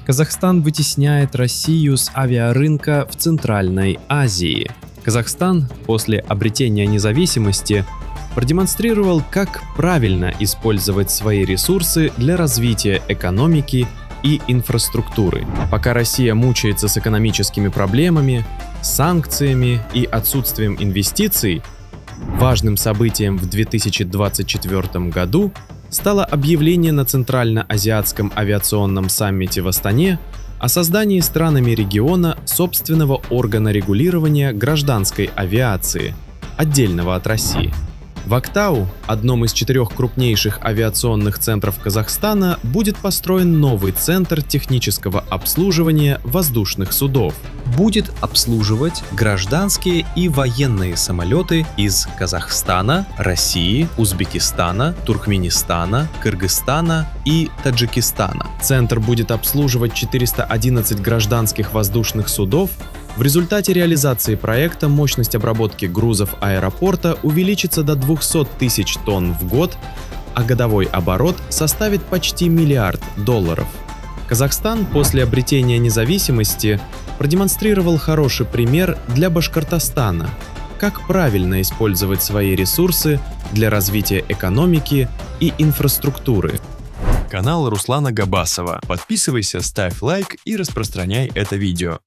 Казахстан вытесняет Россию с авиарынка в Центральной Азии. Казахстан после обретения независимости продемонстрировал, как правильно использовать свои ресурсы для развития экономики и инфраструктуры. Пока Россия мучается с экономическими проблемами, санкциями и отсутствием инвестиций, важным событием в 2024 году стало объявление на Центрально-Азиатском авиационном саммите в Астане о создании странами региона собственного органа регулирования гражданской авиации, отдельного от России. В Актау, одном из 4 крупнейших авиационных центров Казахстана, будет построен новый центр технического обслуживания воздушных судов. Будет обслуживать гражданские и военные самолеты из Казахстана, России, Узбекистана, Туркменистана, Кыргызстана и Таджикистана. Центр будет обслуживать 411 гражданских воздушных судов. В результате реализации проекта мощность обработки грузов аэропорта увеличится до 200 тысяч тонн в год, а годовой оборот составит почти $1 миллиард. Казахстан после обретения независимости продемонстрировал хороший пример для Башкортостана, как правильно использовать свои ресурсы для развития экономики и инфраструктуры. Канал Руслана Габасова. Подписывайся, ставь лайк и распространяй это видео.